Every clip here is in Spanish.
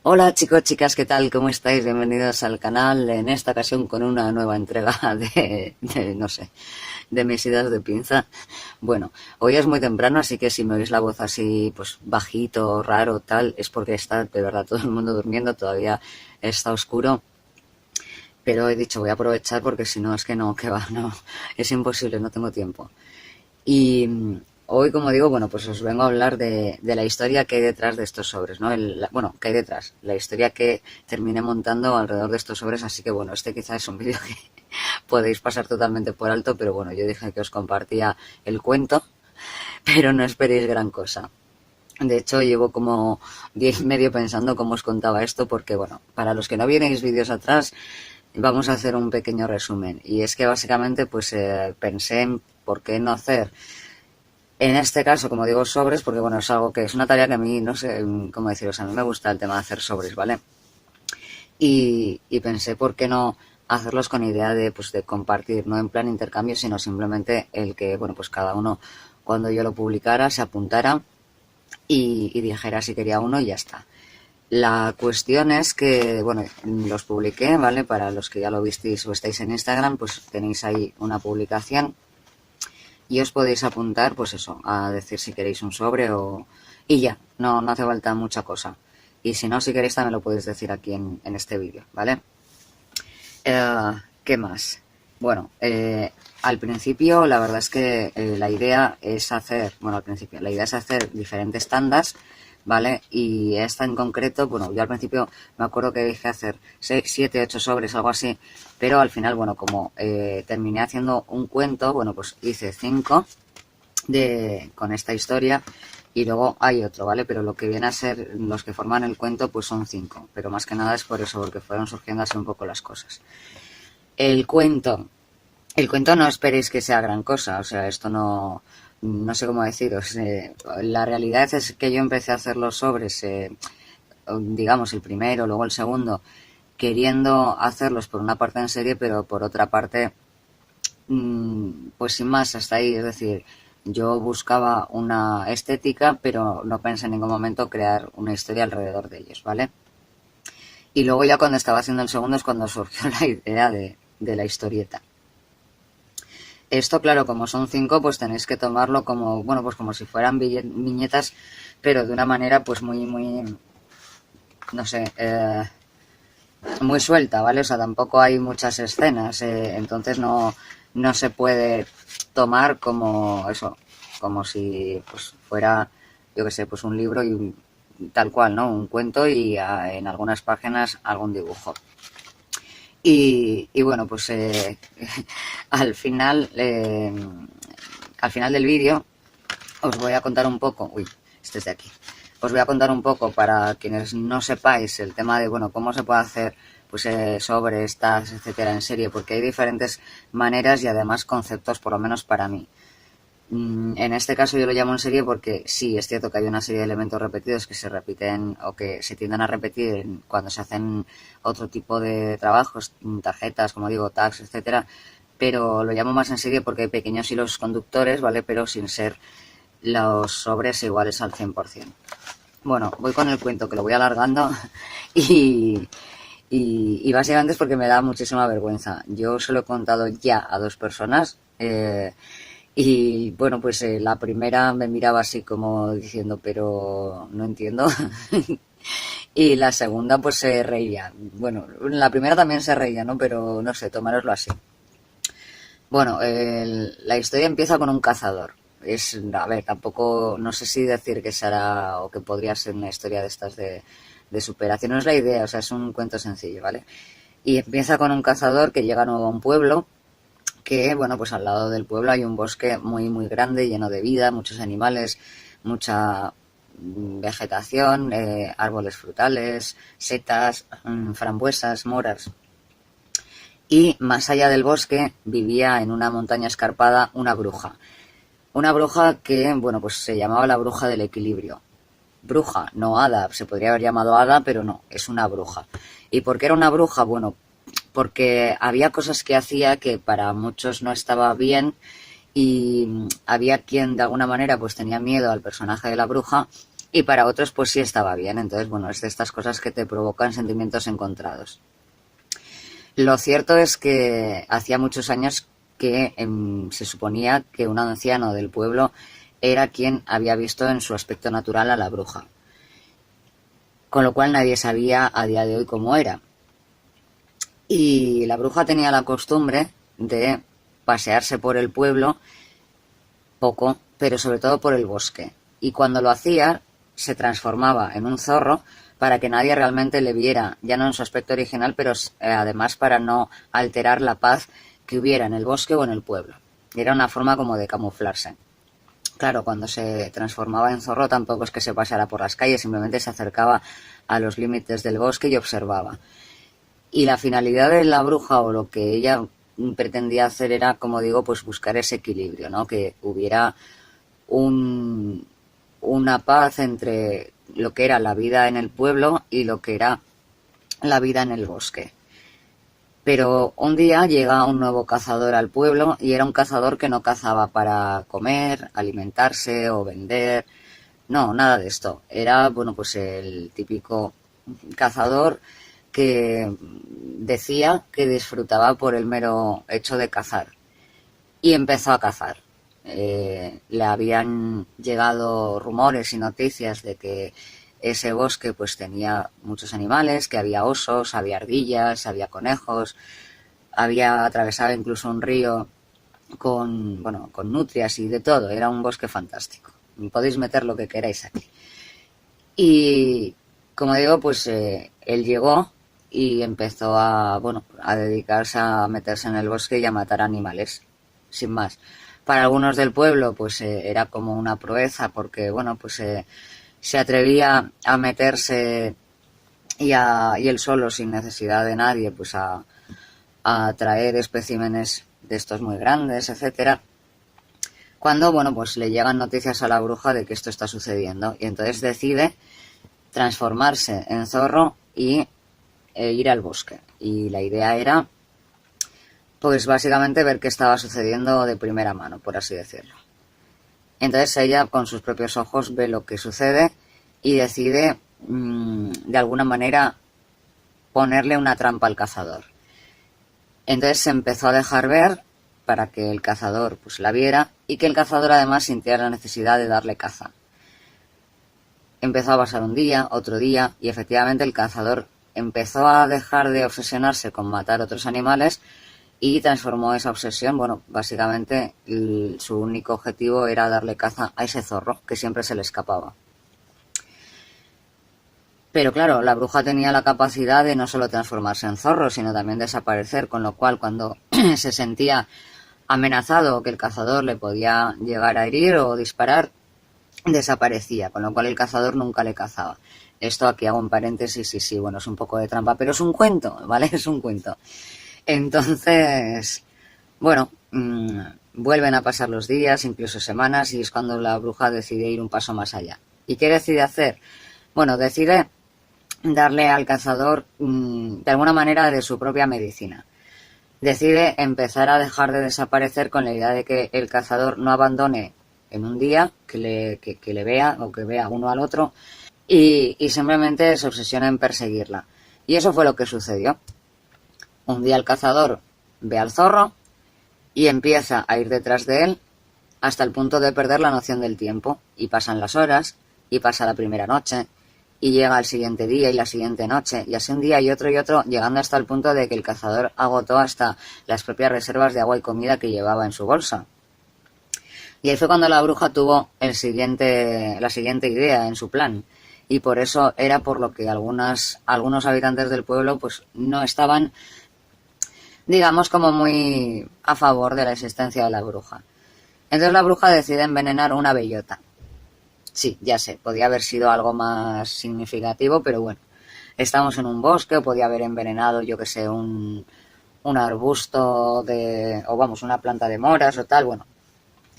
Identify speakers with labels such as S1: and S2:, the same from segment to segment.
S1: Hola chicos, chicas, ¿qué tal? ¿Cómo estáis? Bienvenidos al canal, en esta ocasión con una nueva entrega no sé, de mis ideas de pinza. Bueno, hoy es muy temprano, así que si me oís la voz así, pues bajito, raro, tal, es porque está de verdad todo el mundo durmiendo, todavía está oscuro. Pero he dicho, voy a aprovechar porque si no es que no, que va, no, es imposible, no tengo tiempo. Y hoy, como digo, bueno, pues os vengo a hablar de la historia que hay detrás de estos sobres, ¿no? Bueno, que hay detrás, la historia que terminé montando alrededor de estos sobres, así que bueno, este quizás es un vídeo que podéis pasar totalmente por alto, pero bueno, yo dije que os compartía el cuento, pero no esperéis gran cosa. De hecho, llevo como 10 y medio pensando cómo os contaba esto, porque bueno, para los que no vierais vídeos atrás, vamos a hacer un pequeño resumen. Y es que básicamente pues pensé en por qué no hacer en este caso, como digo, sobres, porque bueno, es algo que es una tarea que a mí, no sé cómo deciros, a mí me gusta el tema de hacer sobres, ¿vale? Y pensé, ¿por qué no hacerlos con idea de, pues, de compartir, no en plan intercambio, sino simplemente el que, bueno, pues cada uno, cuando yo lo publicara, se apuntara y dijera si quería uno y ya está. La cuestión es que, bueno, los publiqué, ¿vale? Para los que ya lo visteis o estáis en Instagram, pues tenéis ahí una publicación y os podéis apuntar, pues eso, a decir si queréis un sobre o... Y ya, no hace falta mucha cosa. Y si no, si queréis también lo podéis decir aquí en este vídeo, ¿vale? ¿Qué más? Bueno, al principio la verdad es que la idea es hacer, bueno, al principio, la idea es hacer diferentes tandas, ¿vale? Y esta en concreto, bueno, yo al principio me acuerdo que dije hacer 6, 7, 8 sobres, algo así, pero al final, bueno, como terminé haciendo un cuento, bueno, pues hice 5 con esta historia y luego hay otro, ¿vale? Pero lo que viene a ser los que forman el cuento, pues son 5, pero más que nada es por eso, porque fueron surgiendo así un poco las cosas. El cuento. El cuento no esperéis que sea gran cosa, o sea, esto no sé cómo deciros. La realidad es que yo empecé a hacer los sobres, digamos, el primero, luego el segundo, queriendo hacerlos por una parte en serie, pero por otra parte, pues sin más, hasta ahí. Es decir, yo buscaba una estética, pero no pensé en ningún momento crear una historia alrededor de ellos, ¿vale? Y luego ya cuando estaba haciendo el segundo es cuando surgió la idea de la historieta. Esto, claro, como son 5, pues tenéis que tomarlo como, bueno, pues como si fueran viñetas, pero de una manera pues muy, no sé, muy suelta, ¿vale? O sea, tampoco hay muchas escenas, entonces no se puede tomar como eso, como si pues fuera, yo qué sé, pues un libro y tal cual, ¿no? Un cuento y en algunas páginas algún dibujo. Y bueno, pues al final, eh, al final del vídeo os voy a contar un poco, uy, este es de aquí, os voy a contar un poco para quienes no sepáis el tema de, bueno, cómo se puede hacer pues sobre estas, etcétera, en serie, porque hay diferentes maneras y además conceptos, por lo menos para mí. En este caso yo lo llamo en serie porque sí, es cierto que hay una serie de elementos repetidos que se repiten o que se tienden a repetir cuando se hacen otro tipo de trabajos, tarjetas, como digo, tags, etcétera, pero lo llamo más en serie porque hay pequeños hilos conductores, ¿vale? Pero sin ser los sobres iguales al 100%. Bueno, voy con el cuento que lo voy alargando y, y básicamente es porque me da muchísima vergüenza. Yo se lo he contado ya a 2 personas. Y bueno, pues la primera me miraba así como diciendo, pero no entiendo. Y la segunda pues se reía. Bueno, la primera también se reía, ¿no? Pero no sé, tomároslo así. Bueno, la historia empieza con un cazador. A ver, tampoco, no sé si decir que será o que podría ser una historia de estas de superación. No es la idea, o sea, es un cuento sencillo, ¿vale? Y empieza con un cazador que llega nuevo a un pueblo que, bueno, pues al lado del pueblo hay un bosque muy grande, lleno de vida, muchos animales, mucha vegetación, árboles frutales, setas, frambuesas, moras. Y más allá del bosque vivía en una montaña escarpada una bruja. Una bruja que, bueno, pues se llamaba la bruja del equilibrio. Bruja, no hada, se podría haber llamado hada, pero no, es una bruja. ¿Y por qué era una bruja? Bueno, porque había cosas que hacía que para muchos no estaba bien y había quien de alguna manera pues tenía miedo al personaje de la bruja y para otros pues sí estaba bien. Entonces, bueno, es de estas cosas que te provocan sentimientos encontrados. Lo cierto es que hacía muchos años que se suponía que un anciano del pueblo era quien había visto en su aspecto natural a la bruja, con lo cual nadie sabía a día de hoy cómo era. Y la bruja tenía la costumbre de pasearse por el pueblo poco, pero sobre todo por el bosque. Y cuando lo hacía, se transformaba en un zorro para que nadie realmente le viera, ya no en su aspecto original, pero además para no alterar la paz que hubiera en el bosque o en el pueblo. Era una forma como de camuflarse. Claro, cuando se transformaba en zorro tampoco es que se pasara por las calles, simplemente se acercaba a los límites del bosque y observaba. Y la finalidad de la bruja, o lo que ella pretendía hacer, era, como digo, pues buscar ese equilibrio, ¿no? Que hubiera una paz entre lo que era la vida en el pueblo y lo que era la vida en el bosque. Pero un día llega un nuevo cazador al pueblo, y era un cazador que no cazaba para comer, alimentarse o vender. No, nada de esto. Era, bueno, pues el típico cazador que decía que disfrutaba por el mero hecho de cazar. Y empezó a cazar. Le habían llegado rumores y noticias de que ese bosque pues tenía muchos animales, que había osos, había ardillas, había conejos, había atravesado incluso un río con nutrias y de todo. Era un bosque fantástico. Podéis meter lo que queráis aquí. Y como digo, pues él llegó y empezó a dedicarse a meterse en el bosque y a matar animales, sin más. Para algunos del pueblo pues era como una proeza, porque se atrevía a meterse y él solo, sin necesidad de nadie, pues a traer especímenes de estos muy grandes, etcétera. Cuando pues le llegan noticias a la bruja de que esto está sucediendo, y entonces decide transformarse en zorro y ir al bosque. Y la idea era pues básicamente ver qué estaba sucediendo de primera mano, por así decirlo. Entonces ella con sus propios ojos ve lo que sucede y decide de alguna manera ponerle una trampa al cazador. Entonces se empezó a dejar ver para que el cazador pues la viera, y que el cazador además sintiera la necesidad de darle caza. Empezó a pasar un día, otro día, y efectivamente el cazador empezó a dejar de obsesionarse con matar otros animales y transformó esa obsesión, básicamente su único objetivo era darle caza a ese zorro que siempre se le escapaba. Pero claro, la bruja tenía la capacidad de no solo transformarse en zorro, sino también desaparecer, con lo cual cuando se sentía amenazado, que el cazador le podía llegar a herir o disparar, desaparecía, con lo cual el cazador nunca le cazaba. Esto aquí hago un paréntesis, sí, es un poco de trampa, pero es un cuento, ¿vale? Es un cuento. Entonces, vuelven a pasar los días, incluso semanas, y es cuando la bruja decide ir un paso más allá. ¿Y qué decide hacer? Decide darle al cazador de alguna manera de su propia medicina. Decide empezar a dejar de desaparecer, con la idea de que el cazador no abandone en un día, que le vea o que vea uno al otro, y simplemente se obsesiona en perseguirla. Y eso fue lo que sucedió. Un día el cazador ve al zorro y empieza a ir detrás de él hasta el punto de perder la noción del tiempo, y pasan las horas, y pasa la primera noche, y llega el siguiente día y la siguiente noche, y así un día y otro, llegando hasta el punto de que el cazador agotó hasta las propias reservas de agua y comida que llevaba en su bolsa. Y ahí fue cuando la bruja tuvo la siguiente idea en su plan, y por eso era por lo que algunos habitantes del pueblo pues no estaban, digamos, como muy a favor de la existencia de la bruja. Entonces la bruja decide envenenar una bellota. Sí, ya sé, podía haber sido algo más significativo, pero bueno, estamos en un bosque, o podía haber envenenado, yo que sé, un arbusto una planta de moras o tal.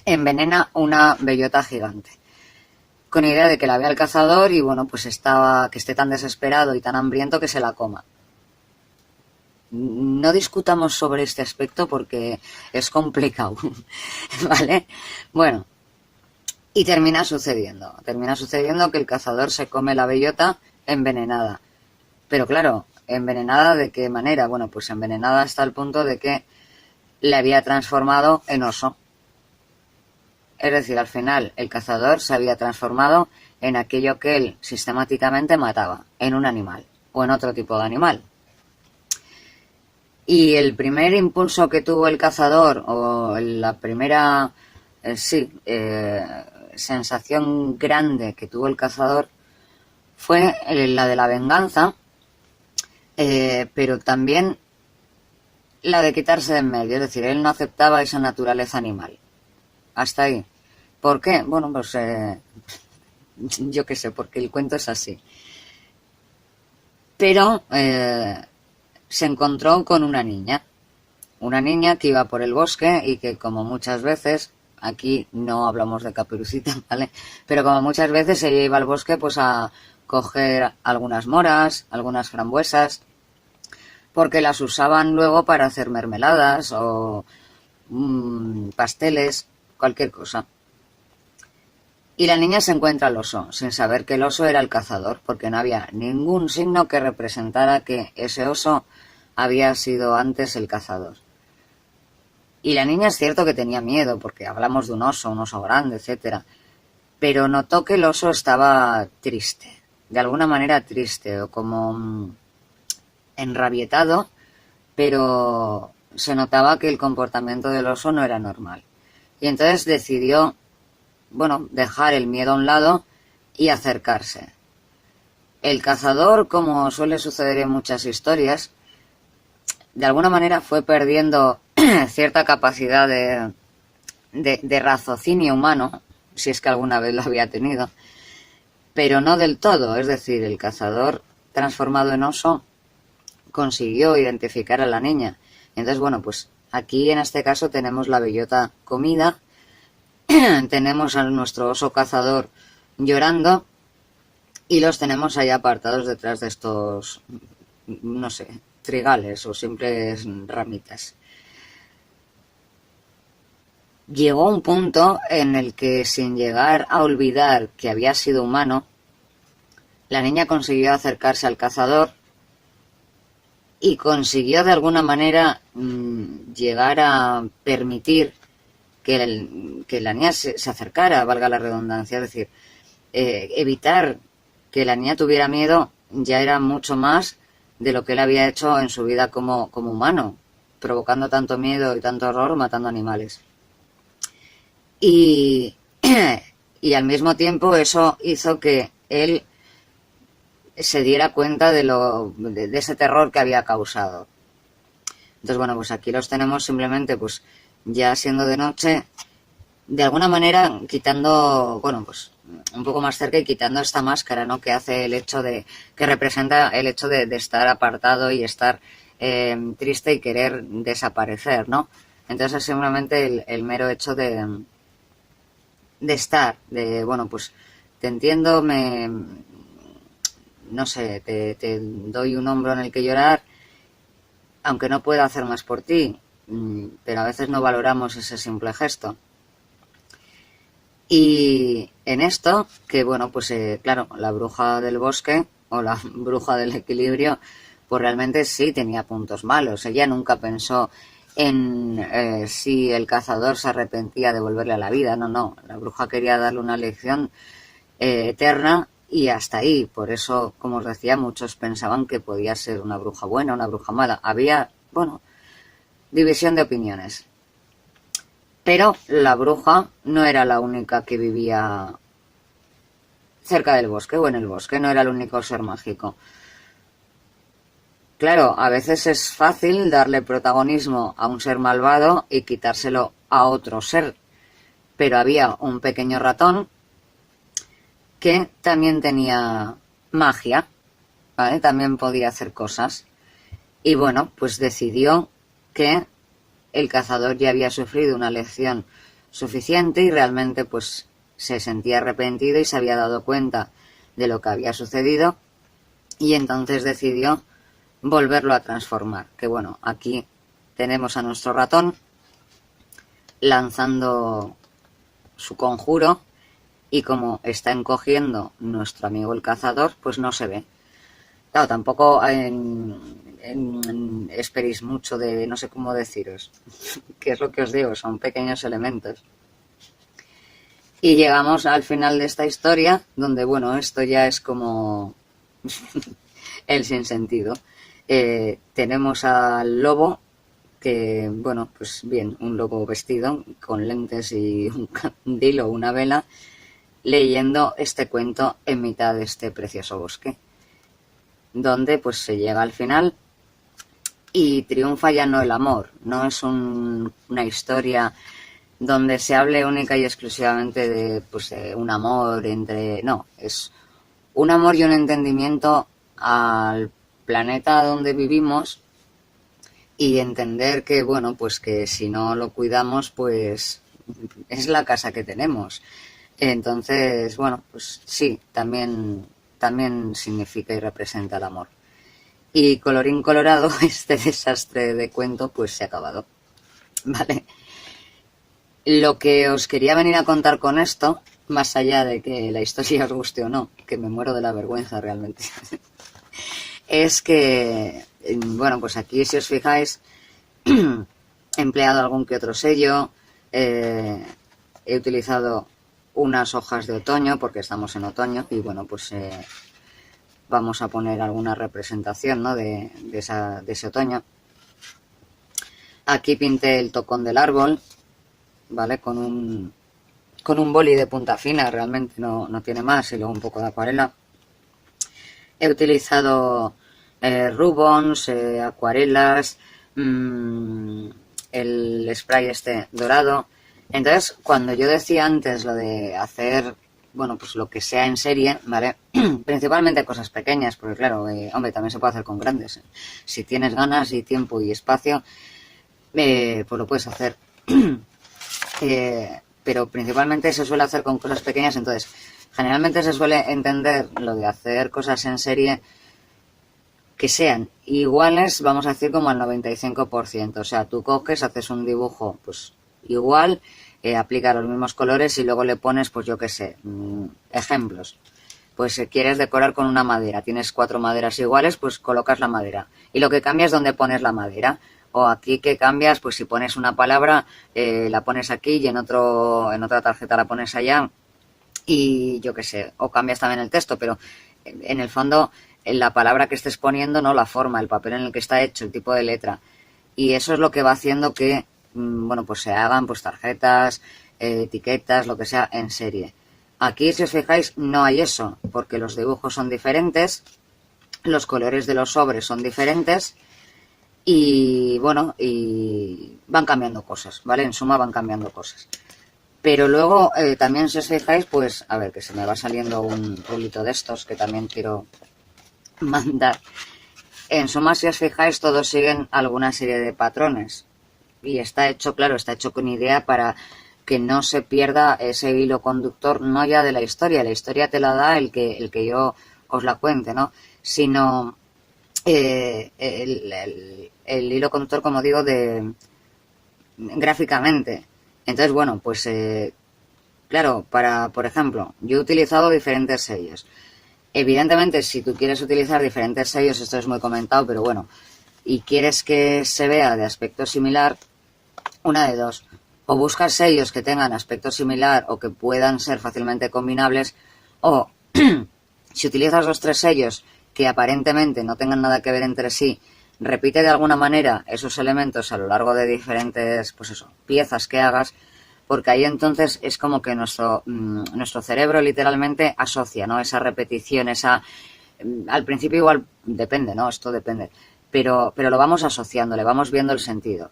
S1: Envenena una bellota gigante, con idea de que la vea el cazador y que esté tan desesperado y tan hambriento que se la coma. No discutamos sobre este aspecto porque es complicado, ¿vale? Y termina sucediendo que el cazador se come la bellota envenenada. Pero claro, ¿envenenada de qué manera? Bueno, pues envenenada hasta el punto de que le había transformado en oso. Es decir, al final el cazador se había transformado en aquello que él sistemáticamente mataba, en un animal o en otro tipo de animal. Y el primer impulso que tuvo el cazador, o la primera sensación grande que tuvo el cazador, fue la de la venganza, pero también la de quitarse de en medio. Es decir, él no aceptaba esa naturaleza animal. Hasta ahí. ¿Por qué? Bueno, pues yo qué sé, porque el cuento es así. Pero se encontró con una niña que iba por el bosque y que, como muchas veces, aquí no hablamos de Caperucita, ¿vale? Pero como muchas veces ella iba al bosque pues a coger algunas moras, algunas frambuesas, porque las usaban luego para hacer mermeladas o pasteles, cualquier cosa. Y la niña se encuentra al oso, sin saber que el oso era el cazador, porque no había ningún signo que representara que ese oso había sido antes el cazador. Y la niña es cierto que tenía miedo, porque hablamos de un oso grande, etcétera, pero notó que el oso estaba triste, de alguna manera triste, o como enrabietado, pero se notaba que el comportamiento del oso no era normal. Y entonces decidió, dejar el miedo a un lado y acercarse. El cazador, como suele suceder en muchas historias, de alguna manera fue perdiendo cierta capacidad de raciocinio humano, si es que alguna vez lo había tenido, pero no del todo. Es decir, el cazador transformado en oso consiguió identificar a la niña. Entonces, pues aquí en este caso tenemos la bellota comida, tenemos a nuestro oso cazador llorando y los tenemos ahí apartados detrás de estos, no sé, trigales o simples ramitas. Llegó un punto en el que, sin llegar a olvidar que había sido humano, la niña consiguió acercarse al cazador y consiguió de alguna manera llegar a permitir que la niña se acercara, valga la redundancia. Es decir, evitar que la niña tuviera miedo ya era mucho más de lo que él había hecho en su vida como humano, provocando tanto miedo y tanto horror matando animales. Y al mismo tiempo eso hizo que él se diera cuenta de ese terror que había causado. Entonces, pues aquí los tenemos simplemente, pues ya siendo de noche, de alguna manera quitando, pues un poco más cerca y quitando esta máscara, ¿no? Que hace que representa el hecho de estar apartado y estar triste y querer desaparecer, ¿no? Entonces es simplemente el mero hecho de estar, pues te entiendo, no sé, te doy un hombro en el que llorar, aunque no pueda hacer más por ti, pero a veces no valoramos ese simple gesto. Y en esto, que pues claro, la bruja del bosque o la bruja del equilibrio, pues realmente sí tenía puntos malos. Ella nunca pensó en si el cazador se arrepentía de volverle a la vida. No, la bruja quería darle una lección eterna y hasta ahí. Por eso, como os decía, muchos pensaban que podía ser una bruja buena, una bruja mala. Había, división de opiniones. Pero la bruja no era la única que vivía cerca del bosque o en el bosque, no era el único ser mágico. Claro, a veces es fácil darle protagonismo a un ser malvado y quitárselo a otro ser, pero había un pequeño ratón que también tenía magia, ¿vale? También podía hacer cosas. Y pues decidió que el cazador ya había sufrido una lección suficiente y realmente pues se sentía arrepentido y se había dado cuenta de lo que había sucedido, y entonces decidió volverlo a transformar. Que aquí tenemos a nuestro ratón lanzando su conjuro y como está encogiendo nuestro amigo el cazador, pues no se ve. Claro, tampoco esperéis mucho de, no sé cómo deciros, que es lo que os digo, son pequeños elementos. Y llegamos al final de esta historia, donde, bueno, esto ya es como el sinsentido. Tenemos al lobo, que, bueno, pues bien, un lobo vestido con lentes y un candil o una vela, leyendo este cuento en mitad de este precioso bosque, donde pues se llega al final y triunfa ya no el amor, no es una historia donde se hable única y exclusivamente de pues, un amor entre... No, es un amor y un entendimiento al planeta donde vivimos y entender que, bueno, pues que si no lo cuidamos, pues es la casa que tenemos. Entonces, bueno, pues sí, también significa y representa el amor. Y colorín colorado, este desastre de cuento pues se ha acabado. Vale. Lo que os quería venir a contar con esto, más allá de que la historia os guste o no, que me muero de la vergüenza realmente, es que, bueno, pues aquí si os fijáis, he empleado algún que otro sello, he utilizado unas hojas de otoño, porque estamos en otoño, y bueno, pues vamos a poner alguna representación, ¿no?, de ese otoño. Aquí pinté el tocón del árbol, ¿vale? Con un boli de punta fina, realmente no tiene más, y luego un poco de acuarela. He utilizado rubons, acuarelas, el spray este dorado. Entonces, cuando yo decía antes lo de hacer, bueno, pues lo que sea en serie, ¿vale? Principalmente cosas pequeñas, porque claro, hombre, también se puede hacer con grandes. Si tienes ganas y tiempo y espacio, pues lo puedes hacer. Pero principalmente se suele hacer con cosas pequeñas, entonces generalmente se suele entender lo de hacer cosas en serie que sean iguales, vamos a decir como al 95%, o sea, tú coges, haces un dibujo pues igual, aplica los mismos colores y luego le pones, pues yo qué sé, ejemplos. Pues quieres decorar con una madera, tienes 4 maderas iguales, pues colocas la madera y lo que cambia es dónde pones la madera. O aquí que cambias, pues si pones una palabra, la pones aquí y en otra tarjeta la pones allá y yo qué sé, o cambias también el texto, pero en el fondo la palabra que estés poniendo, no la forma, el papel en el que está hecho, el tipo de letra. Y eso es lo que va haciendo que, bueno, pues se hagan pues tarjetas, etiquetas, lo que sea, en serie. Aquí, si os fijáis, no hay eso, porque los dibujos son diferentes, los colores de los sobres son diferentes. Y bueno, y van cambiando cosas, ¿vale? En suma van cambiando cosas. Pero luego también si os fijáis, pues, a ver, que se me va saliendo un rulito de estos que también quiero mandar. En suma, si os fijáis, todos siguen alguna serie de patrones. Y está hecho, claro, está hecho con idea para que no se pierda ese hilo conductor, no ya de la historia te la da el que yo os la cuente, ¿no? Sino el hilo conductor, como digo, gráficamente. Entonces, bueno, pues claro, por ejemplo, yo he utilizado diferentes sellos. Evidentemente, si tú quieres utilizar diferentes sellos, esto es muy comentado, pero bueno, y quieres que se vea de aspecto similar, una de dos. O buscas sellos que tengan aspecto similar o que puedan ser fácilmente combinables, o si utilizas los 3 sellos que aparentemente no tengan nada que ver entre sí, repite de alguna manera esos elementos a lo largo de diferentes, pues eso, piezas que hagas, porque ahí entonces es como que nuestro cerebro literalmente asocia, ¿no? Esa repetición, al principio igual depende, ¿no? Esto depende, pero lo vamos asociando, le vamos viendo el sentido.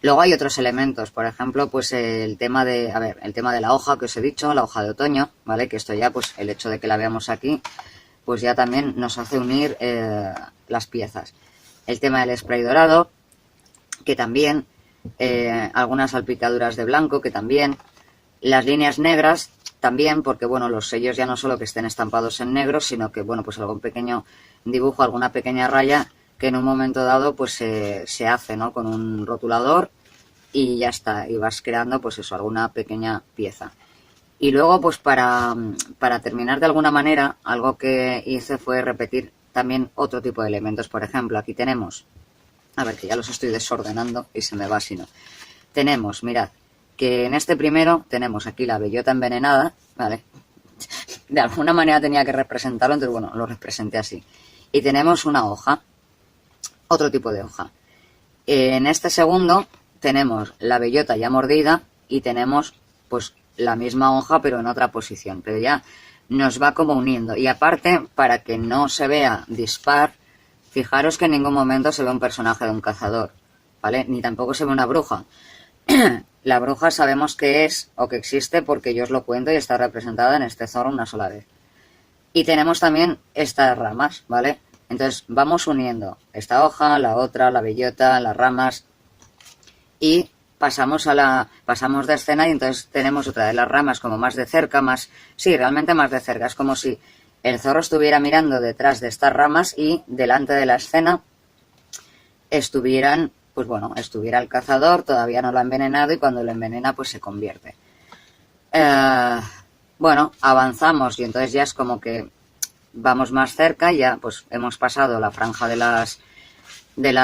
S1: Luego hay otros elementos, por ejemplo, pues el tema de la hoja que os he dicho, la hoja de otoño, ¿vale? Que esto ya, pues el hecho de que la veamos aquí, pues ya también nos hace unir las piezas. El tema del spray dorado, que también, algunas salpicaduras de blanco, que también, las líneas negras, también, porque bueno, los sellos ya no solo que estén estampados en negro, sino que bueno, pues algún pequeño dibujo, alguna pequeña raya, que en un momento dado pues se hace, ¿no? Con un rotulador y ya está, y vas creando pues eso, alguna pequeña pieza. Y luego, pues para terminar de alguna manera, algo que hice fue repetir también otro tipo de elementos. Por ejemplo, aquí tenemos, a ver, que ya los estoy desordenando y se me va si no. Tenemos, mirad, que en este primero tenemos aquí la bellota envenenada, ¿vale? De alguna manera tenía que representarlo, entonces bueno, lo representé así. Y tenemos una hoja, otro tipo de hoja. En este segundo tenemos la bellota ya mordida y tenemos pues la misma hoja pero en otra posición, pero ya nos va como uniendo. Y aparte, para que no se vea dispar, fijaros que en ningún momento se ve un personaje de un cazador, ¿vale? Ni tampoco se ve una bruja. La bruja sabemos que es o que existe porque yo os lo cuento y está representada en este zorro una sola vez. Y tenemos también estas ramas, ¿vale? Entonces vamos uniendo esta hoja, la otra, la bellota, las ramas y pasamos de escena y entonces tenemos otra de las ramas como más de cerca, sí, realmente más de cerca. Es como si el zorro estuviera mirando detrás de estas ramas y delante de la escena estuviera el cazador, todavía no lo ha envenenado y cuando lo envenena pues se convierte. Bueno, avanzamos y entonces ya es como que vamos más cerca, ya pues hemos pasado la franja de las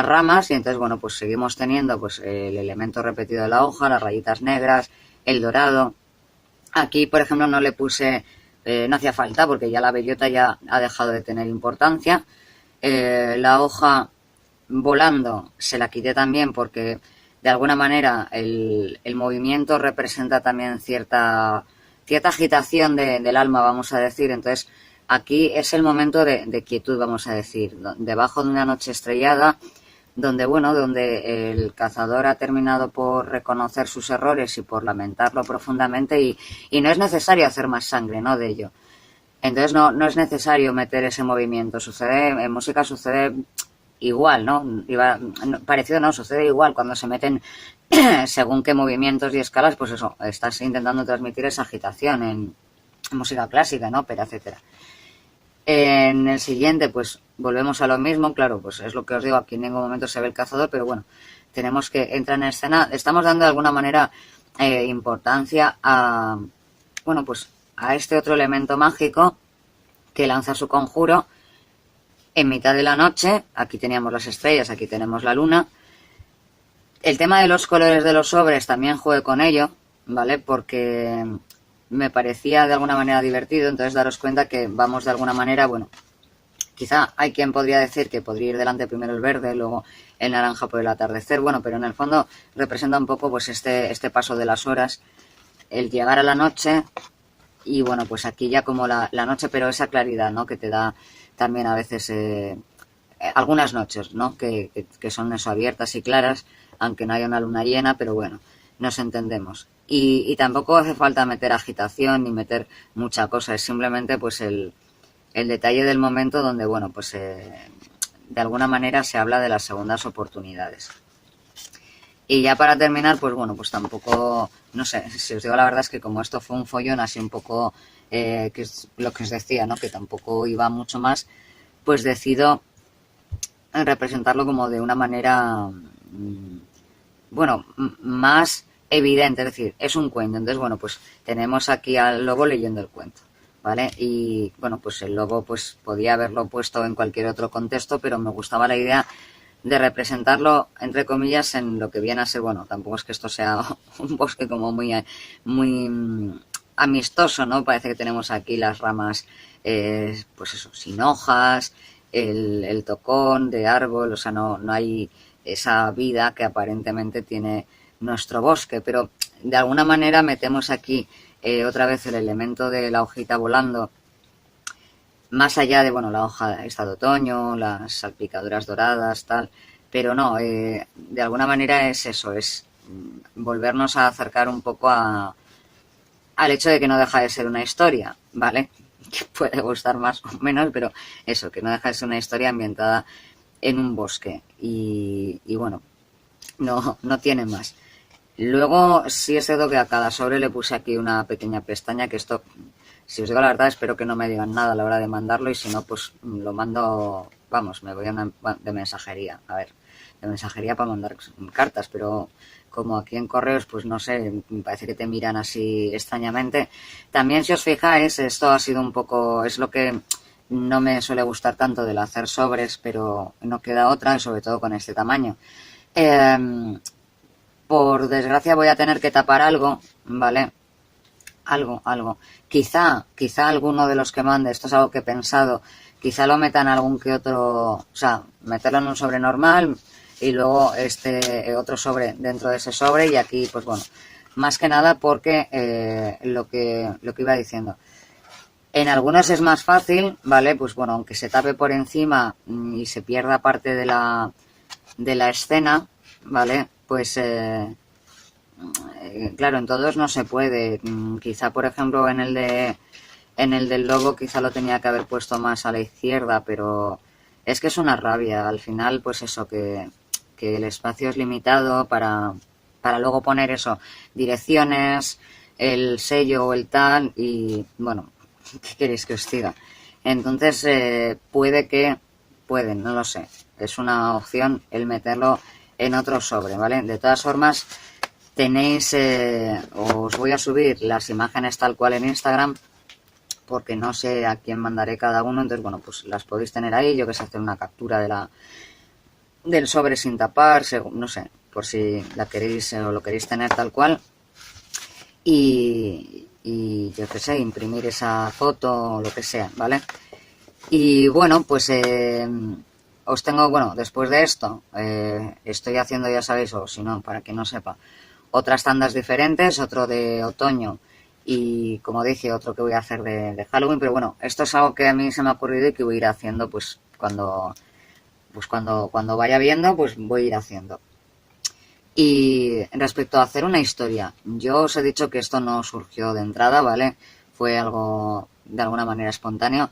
S1: ramas y entonces bueno, pues seguimos teniendo pues el elemento repetido de la hoja, las rayitas negras, el dorado. Aquí, por ejemplo, no le puse, no hacía falta porque ya la bellota ya ha dejado de tener importancia. La hoja volando se la quité también porque de alguna manera el movimiento representa también cierta agitación del alma, vamos a decir. Entonces aquí es el momento de quietud, vamos a decir, debajo de una noche estrellada, donde el cazador ha terminado por reconocer sus errores y por lamentarlo profundamente y no es necesario hacer más sangre, ¿no?, de ello. Entonces no es necesario meter ese movimiento. En música sucede igual, ¿no? Parecido no, sucede igual cuando se meten según qué movimientos y escalas, pues eso, estás intentando transmitir esa agitación en música clásica, en ópera, etcétera. En el siguiente, pues volvemos a lo mismo, claro, pues es lo que os digo, aquí en ningún momento se ve el cazador, pero bueno, tenemos que entrar en escena, estamos dando de alguna manera importancia a este otro elemento mágico que lanza su conjuro en mitad de la noche. Aquí teníamos las estrellas, aquí tenemos la luna. El tema de los colores de los sobres también jugué con ello, ¿vale? Porque me parecía de alguna manera divertido, entonces daros cuenta que vamos de alguna manera, bueno, quizá hay quien podría decir que podría ir delante primero el verde, luego el naranja por el atardecer, bueno, pero en el fondo representa un poco pues este paso de las horas, el llegar a la noche y bueno, pues aquí ya como la noche, pero esa claridad, ¿no?, que te da también a veces algunas noches, ¿no?, que son eso, abiertas y claras, aunque no haya una luna llena, pero bueno, nos entendemos. Y tampoco hace falta meter agitación ni meter mucha cosa, es simplemente pues el detalle del momento donde, bueno, pues de alguna manera se habla de las segundas oportunidades. Y ya para terminar, pues bueno, pues tampoco, no sé, si os digo la verdad es que como esto fue un follón así un poco, que es lo que os decía, ¿no?, que tampoco iba mucho más, pues decido representarlo como de una manera, más evidente, es decir, es un cuento. Entonces, bueno, pues tenemos aquí al lobo leyendo el cuento, ¿vale? Y, bueno, pues el lobo pues podía haberlo puesto en cualquier otro contexto, pero me gustaba la idea de representarlo, entre comillas, en lo que viene a ser, bueno, tampoco es que esto sea un bosque como muy amistoso, ¿no? Parece que tenemos aquí las ramas, pues eso, sin hojas, el tocón de árbol, o sea, no hay esa vida que aparentemente tiene nuestro bosque, pero de alguna manera metemos aquí otra vez el elemento de la hojita volando, más allá de, bueno, la hoja esta de otoño, las salpicaduras doradas, tal, pero no, de alguna manera es eso, es volvernos a acercar un poco al hecho de que no deja de ser una historia, ¿vale? Que puede gustar más o menos, pero eso, que no deja de ser una historia ambientada en un bosque y bueno, no tiene más. Luego sí es cierto que a cada sobre le puse aquí una pequeña pestaña, que esto, si os digo la verdad, espero que no me digan nada a la hora de mandarlo y si no, pues lo mando, vamos, me voy de mensajería, a ver, de mensajería para mandar cartas, pero como aquí en correos, pues no sé, me parece que te miran así extrañamente. También, si os fijáis, esto ha sido un poco, es lo que no me suele gustar tanto del hacer sobres, pero no queda otra, sobre todo con este tamaño. Por desgracia voy a tener que tapar algo, ¿vale? Algo. Quizá alguno de los que mande, esto es algo que he pensado, quizá lo metan algún que otro, o sea, meterlo en un sobre normal y luego otro sobre dentro de ese sobre, y aquí, pues bueno, más que nada porque lo que iba diciendo. En algunos es más fácil, ¿vale? Pues bueno, aunque se tape por encima y se pierda parte de la escena, ¿vale? Pues claro, en todos no se puede. Quizá, por ejemplo, en el del logo quizá lo tenía que haber puesto más a la izquierda, pero es que es una rabia. Al final, pues eso, que el espacio es limitado para luego poner eso, direcciones, el sello o el tal, y bueno, ¿qué queréis que os diga? Entonces, pueden, no lo sé. Es una opción el meterlo en otro sobre, ¿vale? De todas formas, tenéis, os voy a subir las imágenes tal cual en Instagram, porque no sé a quién mandaré cada uno, entonces bueno, pues las podéis tener ahí, yo que sé, hacer una captura del sobre sin tapar, no sé, por si la queréis o lo queréis tener tal cual, y yo que sé, imprimir esa foto o lo que sea, ¿vale? Y bueno, pues os tengo, bueno, después de esto, estoy haciendo, ya sabéis, o si no, para quien no sepa, otras tandas diferentes, otro de otoño y, como dije, otro que voy a hacer de Halloween, pero bueno, esto es algo que a mí se me ha ocurrido y que voy a ir haciendo pues cuando vaya viendo, pues voy a ir haciendo. Y respecto a hacer una historia, yo os he dicho que esto no surgió de entrada, ¿vale? Fue algo de alguna manera espontáneo.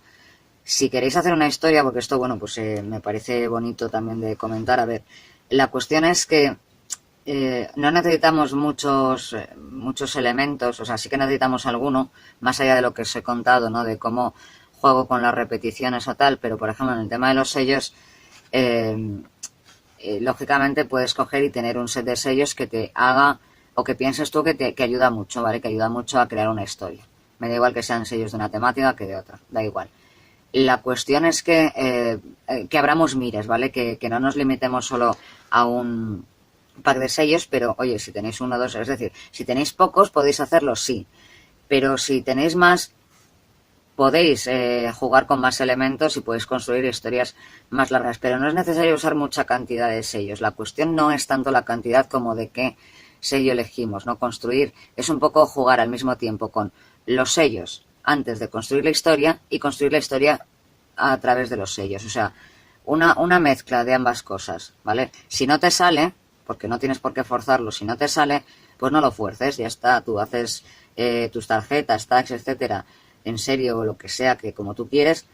S1: Si queréis hacer una historia, porque esto, bueno, pues me parece bonito también de comentar, a ver, la cuestión es que no necesitamos muchos elementos, o sea, sí que necesitamos alguno, más allá de lo que os he contado, ¿no? De cómo juego con las repeticiones o tal, pero por ejemplo en el tema de los sellos, lógicamente puedes coger y tener un set de sellos que te haga, o que pienses tú que ayuda mucho, ¿vale? Que ayuda mucho a crear una historia. Me da igual que sean sellos de una temática que de otra, da igual. La cuestión es que abramos mires, ¿vale? Que no nos limitemos solo a un pack de sellos, pero oye, si tenéis uno o dos, es decir, si tenéis pocos podéis hacerlo, sí, pero si tenéis más, podéis jugar con más elementos y podéis construir historias más largas, pero no es necesario usar mucha cantidad de sellos. La cuestión no es tanto la cantidad como de qué sello elegimos, ¿no? Construir es un poco jugar al mismo tiempo con los sellos antes de construir la historia y construir la historia a través de los sellos. O sea, una mezcla de ambas cosas, ¿vale? Si no te sale, porque no tienes por qué forzarlo, si no te sale, pues no lo fuerces, ya está. Tú haces tus tarjetas, tags, etcétera, en serio o lo que sea, que como tú quieres,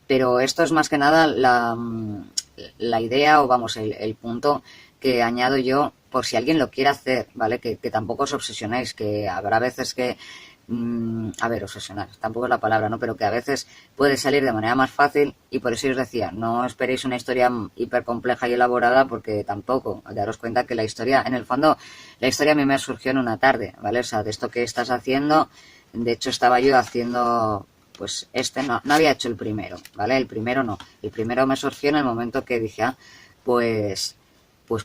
S1: pero esto es más que nada la idea, o vamos, el punto que añado yo por si alguien lo quiere hacer, ¿vale? Que tampoco os obsesionéis, que habrá veces que a ver, obsesionar, tampoco es la palabra, ¿no? Pero que a veces puede salir de manera más fácil, y por eso os decía, no esperéis una historia hiper compleja y elaborada, porque tampoco, daros cuenta que la historia, en el fondo, la historia a mí me surgió en una tarde, ¿vale? O sea, de esto que estás haciendo, de hecho estaba yo haciendo, pues no había hecho el primero, ¿vale? El primero no, el primero me surgió en el momento que dije, pues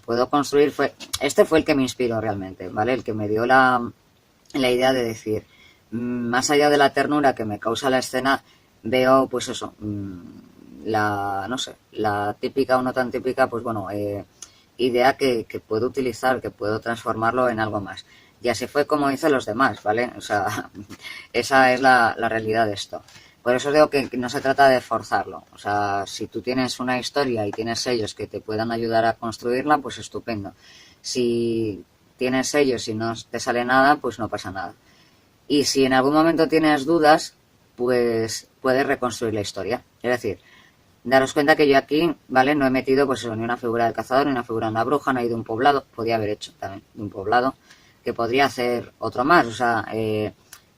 S1: puedo construir, este fue el que me inspiró realmente, ¿vale? El que me dio la idea de decir, más allá de la ternura que me causa la escena, veo, pues eso, no sé, la típica o no tan típica, pues bueno, idea que puedo utilizar, que puedo transformarlo en algo más. Y así fue como hice los demás, ¿vale? O sea, esa es la realidad de esto. Por eso digo que no se trata de forzarlo. O sea, si tú tienes una historia y tienes sellos que te puedan ayudar a construirla, pues estupendo. Si tienes sellos y no te sale nada, pues no pasa nada. Y si en algún momento tienes dudas, pues puedes reconstruir la historia. Es decir, daros cuenta que yo aquí, ¿vale? No he metido pues eso, ni una figura del cazador, ni una figura de una bruja, ni de un poblado. Podría haber hecho también de un poblado, que podría hacer otro más. O sea,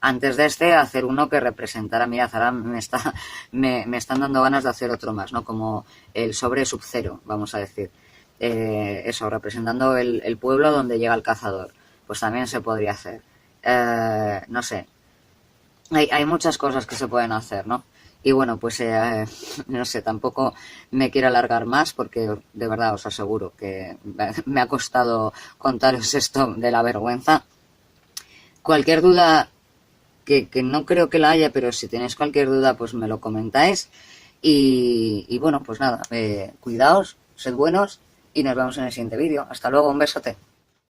S1: antes de hacer uno que representara, mira, ahora me están dando ganas de hacer otro más, ¿no? Como el sobre Sub-Zero, vamos a decir. eso, representando el pueblo donde llega el cazador. Pues también se podría hacer. No sé, hay muchas cosas que se pueden hacer, ¿no? Y bueno, pues no sé, tampoco me quiero alargar más porque de verdad os aseguro que me ha costado contaros esto de la vergüenza. Cualquier duda, que no creo que la haya, pero si tenéis cualquier duda, pues me lo comentáis. Y bueno, pues nada, cuidaos, sed buenos y nos vemos en el siguiente vídeo. Hasta luego, un besote.